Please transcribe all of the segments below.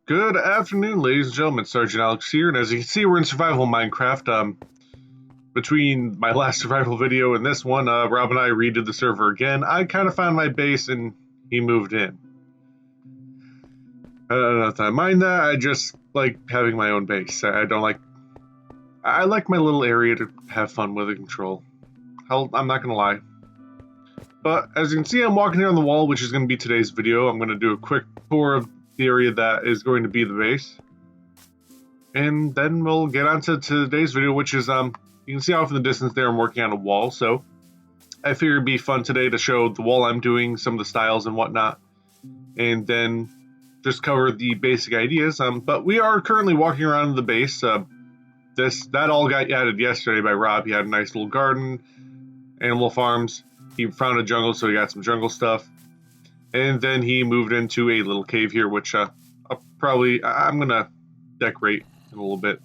Good afternoon, ladies and gentlemen. Sergeant Alex here, and as you can see, we're in survival Minecraft. Between my last survival video and this one, Rob and I redid the server again. I kind of found my base, and he moved in. I don't know if I mind that. I just like having my own base. I don't like. I like my little area to have fun with and control. I'm not gonna lie. But as you can see, I'm walking here on the wall, which is going to be today's video. I'm going to do a quick tour of the area that is going to be the base. And then we'll get on to today's video, which is, you can see off in the distance there, I'm working on a wall. So I figured it'd be fun today to show the wall I'm doing, some of the styles and whatnot. And then just cover the basic ideas. But we are currently walking around the base. That all got added yesterday by Rob. He had a nice little garden, animal farms. He found a jungle, so he got some jungle stuff. And then he moved into a little cave here, which I'm going to decorate in a little bit.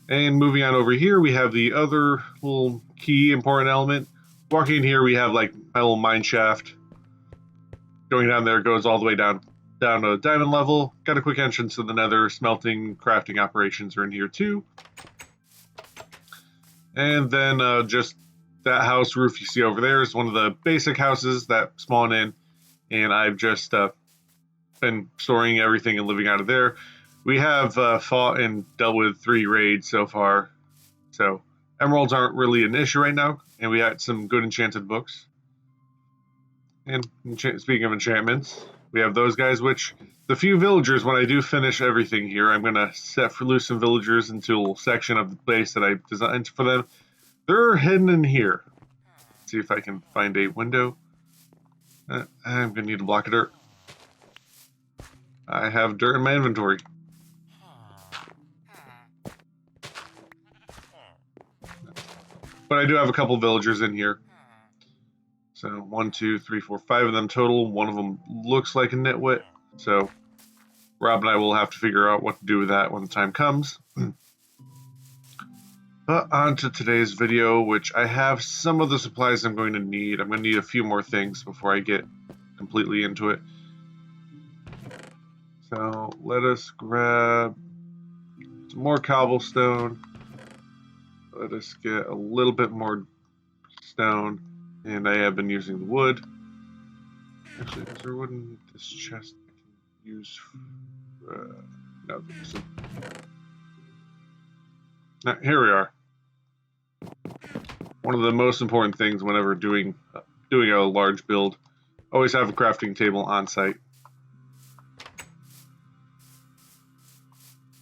And moving on over here, we have the other little key important element. Walking in here, we have like my little mine shaft. Going down there goes all the way down to diamond level. Got a quick entrance to the nether. Smelting, crafting operations are in here too. And then just that house roof you see over there is one of the basic houses that spawn in, and I've just been storing everything and living out of there. We have fought and dealt with 3 raids so far, so emeralds aren't really an issue right now, and we had some good enchanted books. And speaking of enchantments, we have those guys, which the few villagers, when I do finish everything here, I'm going to set loose some villagers into a little section of the place that I designed for them. They're hidden in here. Let's see if I can find a window. I'm going to need a block of dirt. I have dirt in my inventory. But I do have a couple villagers in here. So 1, 2, 3, 4, 5 of them total. One of them looks like a nitwit. So Rob and I will have to figure out what to do with that when the time comes. But on to today's video, which I have some of the supplies I'm going to need. I'm going to need a few more things before I get completely into it. So let us grab some more cobblestone. Let us get a little bit more stone. And I have been using the wood. Actually, is there wood in this chest I can use? No, there isn't. Here we are. One of the most important things whenever doing a large build, always have a crafting table on site.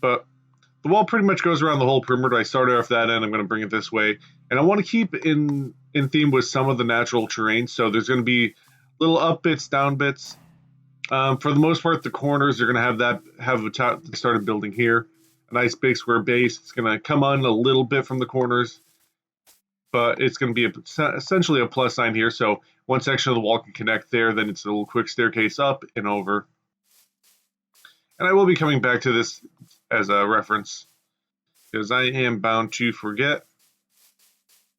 But the wall pretty much goes around the whole perimeter. I started off that end. I'm going to bring it this way, and I want to keep in theme with some of the natural terrain. So there's going to be little up bits, down bits. For the most part, the corners are going to have a top. They started building here, a nice big square base. It's going to come on a little bit from the corners, but it's going to be essentially a plus sign here. So one section of the wall can connect there. Then it's a little quick staircase up and over. And I will be coming back to this as a reference because I am bound to forget.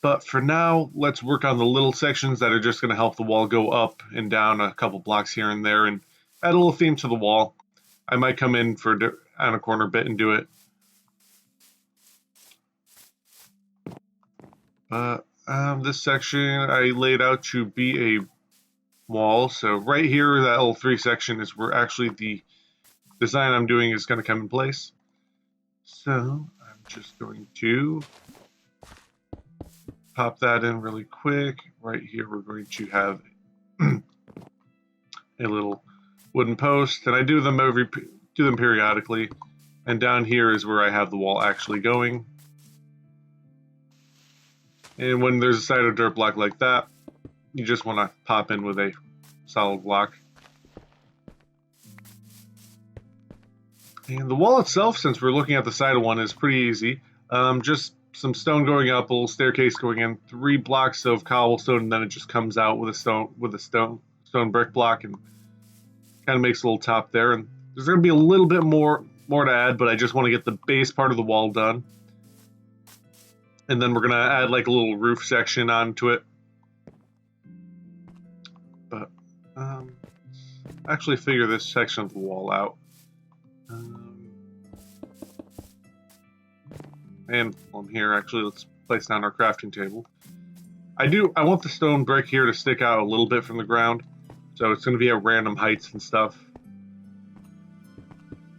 But for now, let's work on the little sections that are just going to help the wall go up and down a couple blocks here and there and add a little theme to the wall. I might come in on a corner bit and do it. This section I laid out to be a wall. So right here, that little 3 section is where actually the design I'm doing is going to come in place. So I'm just going to pop that in really quick. Right here, we're going to have a little wooden post, and I do them periodically. And down here is where I have the wall actually going. And when there's a side of dirt block like that, you just want to pop in with a solid block. And the wall itself, since we're looking at the side of one, is pretty easy. Just some stone going up, a little staircase going in, 3 blocks of cobblestone, and then it just comes out with a stone brick block, and kind of makes a little top there. And there's going to be a little bit more to add, but I just want to get the base part of the wall done. And then we're going to add like a little roof section onto it. But actually figure this section of the wall out. And on here, actually, let's place down our crafting table. I want the stone brick here to stick out a little bit from the ground, so it's going to be at random heights and stuff.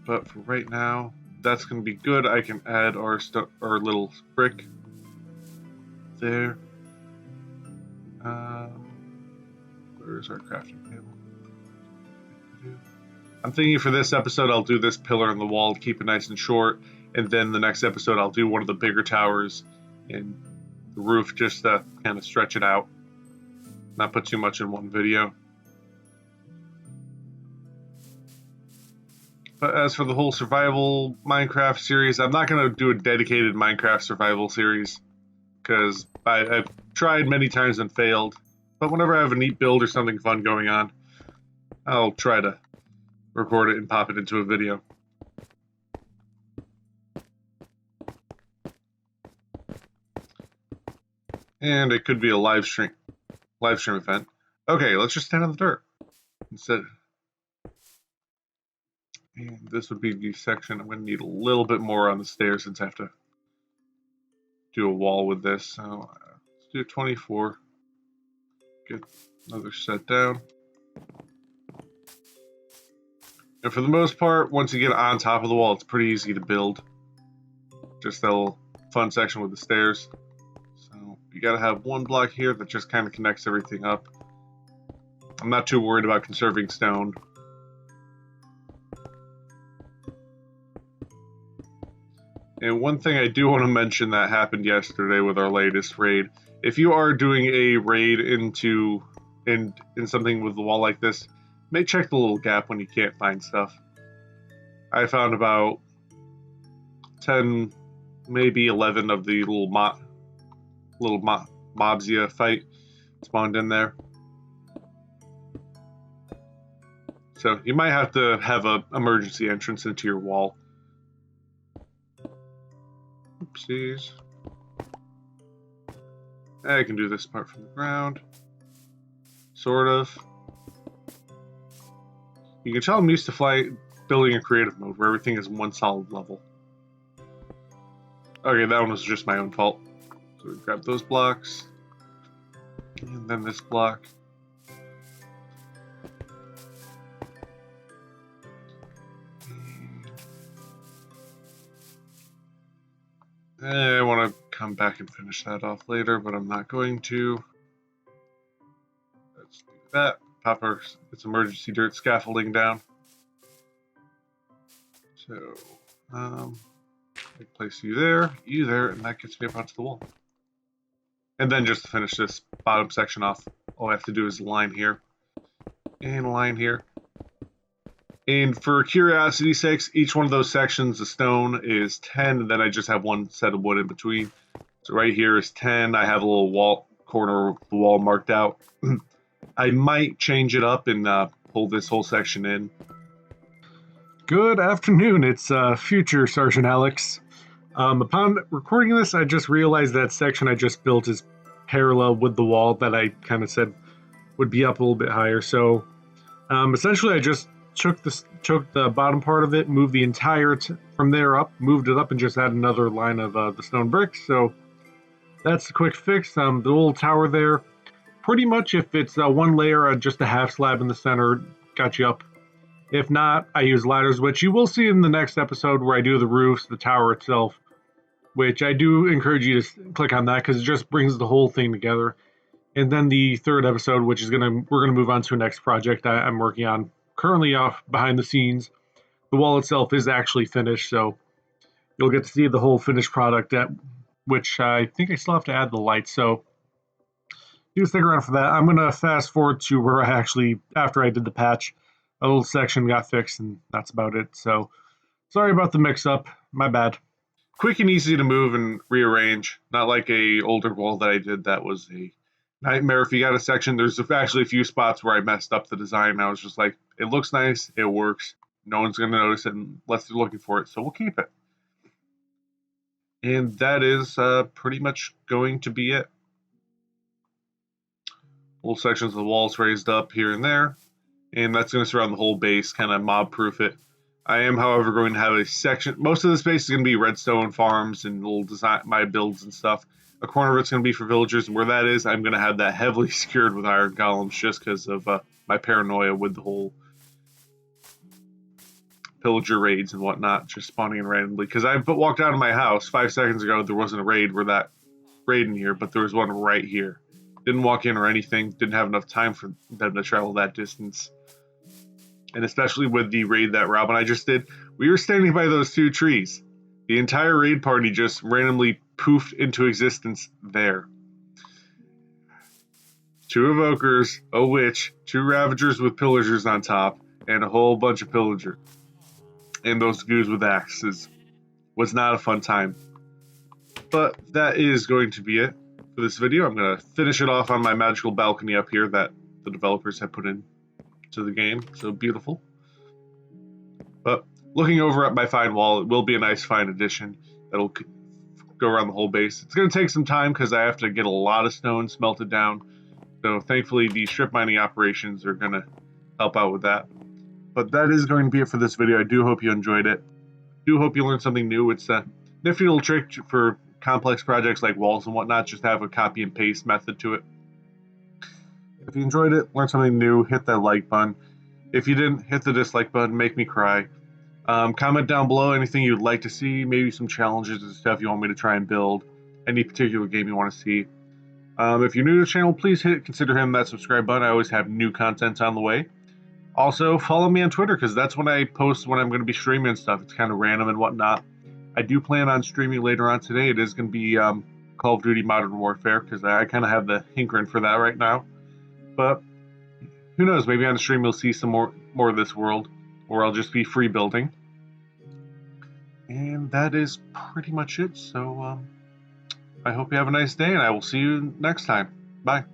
But for right now, that's going to be good. I can add our little brick there. Where's our crafting table? I'm thinking for this episode, I'll do this pillar in the wall to keep it nice and short, and then the next episode, I'll do one of the bigger towers in the roof just to kind of stretch it out, not put too much in one video. But as for the whole survival Minecraft series, I'm not going to do a dedicated Minecraft survival series because I've tried many times and failed. But whenever I have a neat build or something fun going on, I'll try to record it and pop it into a video. And it could be a live stream event. Okay, let's just stand on the dirt instead. And this would be the section. I'm going to need a little bit more on the stairs since I have to do a wall with this. So let's do 24. Get another set down. And for the most part, once you get on top of the wall, it's pretty easy to build. Just that little fun section with the stairs. So you got to have one block here that just kind of connects everything up. I'm not too worried about conserving stone. And one thing I do want to mention that happened yesterday with our latest raid. If you are doing a raid in something with the wall like this, may check the little gap when you can't find stuff. I found about 10, maybe 11 of the little mobs you fight spawned in there. So you might have to have an emergency entrance into your wall. Oopsies. I can do this part from the ground. Sort of. You can tell I'm used to building in creative mode where everything is one solid level. Okay, that one was just my own fault. So we grab those blocks. And then this block. I want to come back and finish that off later, but I'm not going to. Let's do that. Pop our emergency dirt scaffolding down. So, I place you there, and that gets me up onto the wall. And then just to finish this bottom section off, all I have to do is line here, and line here. And for curiosity's sakes, each one of those sections of stone is 10, and then I just have one set of wood in between. So right here is 10. I have a little corner of the wall marked out. I might change it up and pull this whole section in. Good afternoon, it's future Sergeant Alex. Upon recording this, I just realized that section I just built is parallel with the wall that I kind of said would be up a little bit higher. So essentially I just took the bottom part of it, moved the entire from there up, moved it up, and just added another line of the stone bricks. So that's the quick fix. The little tower there, pretty much if it's one layer, just a half slab in the center, got you up. If not, I use ladders, which you will see in the next episode where I do the roofs, the tower itself, which I do encourage you to click on that because it just brings the whole thing together. And then the third episode, which is we're gonna move on to a next project I'm working on currently off behind the scenes. The wall itself is actually finished, so you'll get to see the whole finished product, which I think I still have to add the lights. So you stick around for that. I'm gonna fast forward to where after I did the patch, a little section got fixed, and that's about it. So sorry about the mix-up. My bad. Quick and easy to move and rearrange. Not like a older wall that I did that was a nightmare. If you got a section, there's actually a few spots where I messed up the design. I was just like, it looks nice, it works. No one's going to notice it unless they're looking for it, so we'll keep it. And that is pretty much going to be it. Little sections of the walls raised up here and there. and that's going to surround the whole base, kind of mob-proof it. I am, however, going to have a section. Most of the space is going to be redstone farms and little design my builds and stuff. A corner of it's going to be for villagers, and where that is, I'm going to have that heavily secured with iron golems, just because of my paranoia with the whole pillager raids and whatnot, just spawning in randomly. Because I walked out of my house 5 seconds ago, there wasn't a raid in here, but there was one right here. Didn't walk in or anything. Didn't have enough time for them to travel that distance. And especially with the raid that Rob and I just did, we were standing by those 2 trees. The entire raid party just randomly poofed into existence there. 2 evokers, a witch, 2 ravagers with pillagers on top, and a whole bunch of pillagers. And those goos with axes. Was not a fun time. But that is going to be it for this video. I'm going to finish it off on my magical balcony up here that the developers have put in to the game. So beautiful. But looking over at my fine wall, it will be a nice fine addition that'll go around the whole base. It's going to take some time because I have to get a lot of stone smelted down. So thankfully the strip mining operations are going to help out with that. But that is going to be it for this video. I do hope you enjoyed it. I do hope you learned something new. It's a nifty little trick for complex projects like walls and whatnot, just have a copy and paste method to it. If you enjoyed it, learned something new, hit that like button. If you didn't, hit the dislike button, make me cry. Comment down below anything you'd like to see, maybe some challenges and stuff you want me to try and build, any particular game you want to see. If you're new to the channel, please consider hitting that subscribe button. I always have new content on the way. Also, follow me on Twitter, because that's when I post when I'm going to be streaming and stuff. It's kind of random and whatnot. I do plan on streaming later on today. It is going to be Call of Duty Modern Warfare, because I kind of have the hankering for that right now. But who knows, maybe on the stream you'll see some more of this world, or I'll just be free building. And that is pretty much it. So I hope you have a nice day, and I will see you next time. Bye.